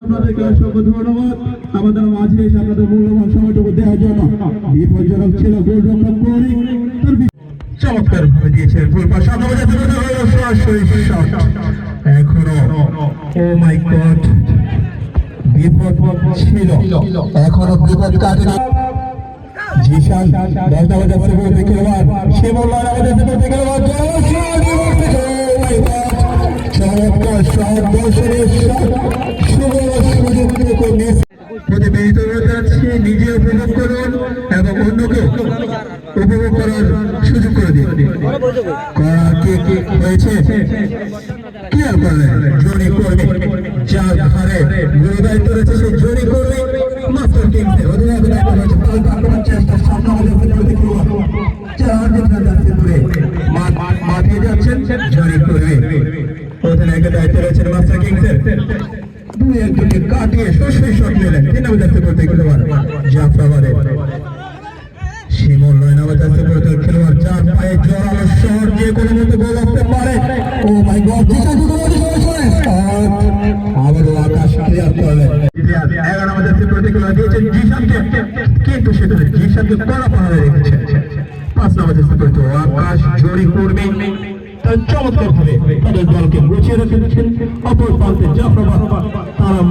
আপনাদেরকে অসংখ্য ধন্যবাদ আমাদের মাঝে এসে আপনাদের মূল্যবান সময়টুকু দেওয়ার জন্য। বিপজ্জনক ছিল গোলরক্ষক কোহলি, তার চমৎকার ভাবে দিয়েছেন গোল পাস। এখনো ও মাই গড বিপদ ছিল, এখনো বিপদ কাটেনি। জিশান খেলোয়াড় সে বলল আমাদের খেলোয়াড় চমৎকার শট, দর্শনের প্রতিবেদিত হয়ে যাচ্ছে। নিজে উপভোগ করুন এবং অন্যকে উপভোগ করার সুযোগ করে দিন। হয়েছে কি আর করলেন, জনি করবে যার ঘরে গুরু দায়িত্ব রয়েছে সে জনি করবে। মাস্টার কিংসের অধিনায়ক দায়িত্ব রয়েছে, পাল্টা আক্রমণ চেষ্টার সামনে আমাদের মাঠে যাচ্ছেন জনি করবে। অধিনায়কের দায়িত্ব রয়েছেন মাস্টার কিংসের। দুই একজনকে কাটিয়ে শোষে শট নিলেন তিন নম্বর দায়িত্ব করতে খেলোয়াড় জাফরাবাদে। শিমুল 9 নম্বর দায়িত্ব করতে খেলোয়াড় যার পায়ে জোরালো শট, যে কোনো মতো গোল আসতে পারে। ও মাই গড, আবারও আকাশ ক্লিয়ার করলেন। 11 নম্বর দায়িত্ব করতে খেলোয়াড় দিয়েছেন জিশানকে, কিন্তু সেখানে জিশানকে কড়া পাহাড়ে রেখেছেন। 5 নম্বর দায়িত্ব করতে আকাশ জড়ি করবে চমৎকার ভাবে তাদের দলকে গুছিয়ে রেখেছেন। অপর প্রান্তে জাফরাবাদ তারা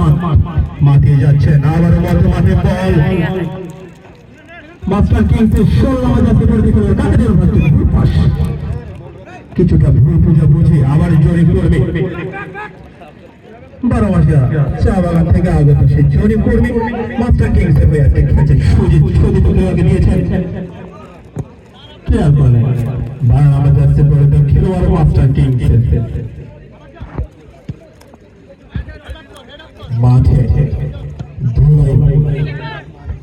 মাঠে যাচ্ছেন। আবারও মাঠে বল মাস্টার কিংসের 16 নম্বর জাতীয় পরিচয় কাকেদের পাস কিছুটা ভুল পূজা বুঝে আবার জড়ি করবে। 12 মাসিয়া চা বাগান থেকে আগত সে জড়ি করবে। মাস্টার কিংসের হয়ে আছে সুজিত খেলোয়াড়কে দিয়েছেন। খেলোয়াড় মাস্টার কিংসের মাঠে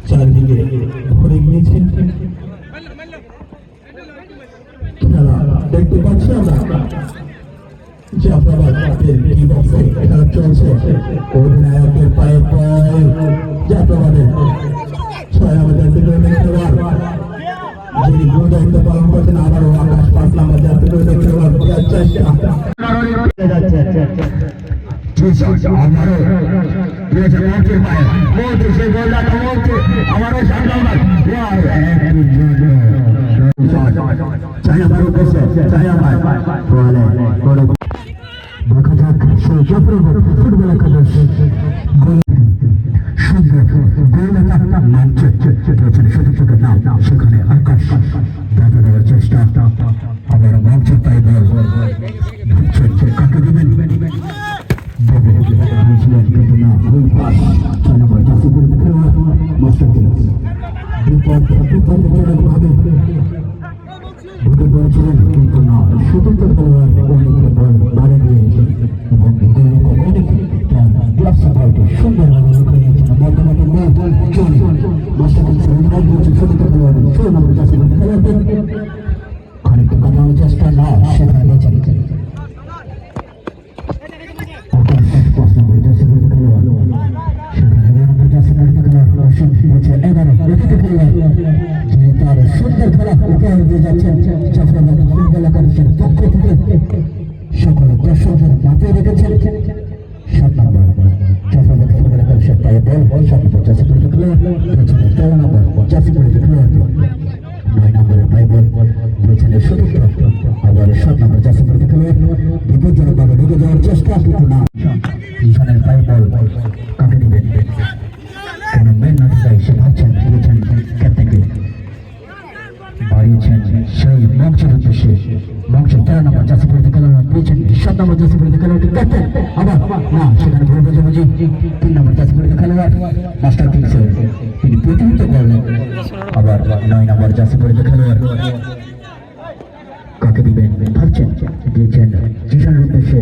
চারদিকে ভরে গিয়েছেন। খেলা দেখতে পাচ্ছি আমরা জাফরাবাদের খেলা চলছে। অধিনায়কের পায়ে বল জাফরাবাদের 6 নম্বর খেলোয়াড় যিনি গুরু দায়িত্ব পালন করছেন। আবারও আকাশ 5 নম্বর জাতীয় খেলোয়াড় দেখা যাক সেই জাফরাবাদ ফুটবল একাদশ সেখানে আকাশ বাধা দেওয়ার চেষ্টা। আবার মঞ্চ তাই বল কাকে দিবেন ঢুকে পড়েছিলেন, কিন্তু না স্বতন্ত্র খেলোয়াড় অনেককে বল বাড়ি দিয়েছেন এবং সুন্দরভাবে লুকিয়ে নিয়েছেন। বর্তমানে চলে মাস্টার কিংসের অধিনায়ক বলছেন স্বতন্ত্র খেলোয়াড় 16 নম্বর জাতীয় খেলোয়াড় খানিকটা কাটানোর চেষ্টা না সেখানে বেঁচে নিতেন। তার সুন্দর খেলা উপহার দিয়ে যাচ্ছেন জাফরাবাদ ফুটবল একাদশের পক্ষ থেকে সকলে দর্শকদের মাথায় রেখেছেন। 7 নম্বর জাফরাবাদ ফুটবল একাদশের পায়ে বল 7 নম্বর জাফরাবাদ খেলোয়াড় 13 নম্বর জাফরাবাদ খেলোয়াড় 9 নম্বরের পায়ে বল পেছনে সুযোগ। আবার 7 নম্বর জাফরাবাদ খেলোয়াড় বিপজ্জনক ভাবে ঢুকে যাওয়ার চেষ্টা, কিন্তু না ঈশানের পায়ে বল কাকে দিবেন কেন মেন না যায় সে ভাবছেন তুলেছেন ক্যাপ্টেনকে বাড়িয়েছেন সেই মঞ্চের উদ্দেশ্যে। মঞ্চ 13 নম্বর জাতীয় খেলোয়াড় পেয়েছেন 7 নম্বর জাতীয় খেলোয়াড়টি ক্যাপ্টেন। আবার না সেখানে ভুল বোঝাবুঝি। 3 নম্বর জাতীয় খেলোয়াড় মাস্টার কিংসের তিনি প্রতিহিত করলেন। আবার 9 নম্বর জাতীয় খেলোয়াড় কাকে দিবেন ভাবছেন দিয়েছেন জিশানের উদ্দেশ্যে।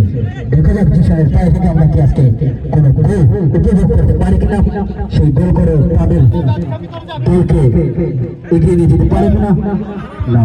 দেখা যাক জিশানের পায়ে থেকে আমরা কি আজকে কোনো গোল উপভোগ করতে পারি কিনা, সেই গোল করে তাদের দলকে এগিয়ে নিয়ে যেতে পারে কিনা। না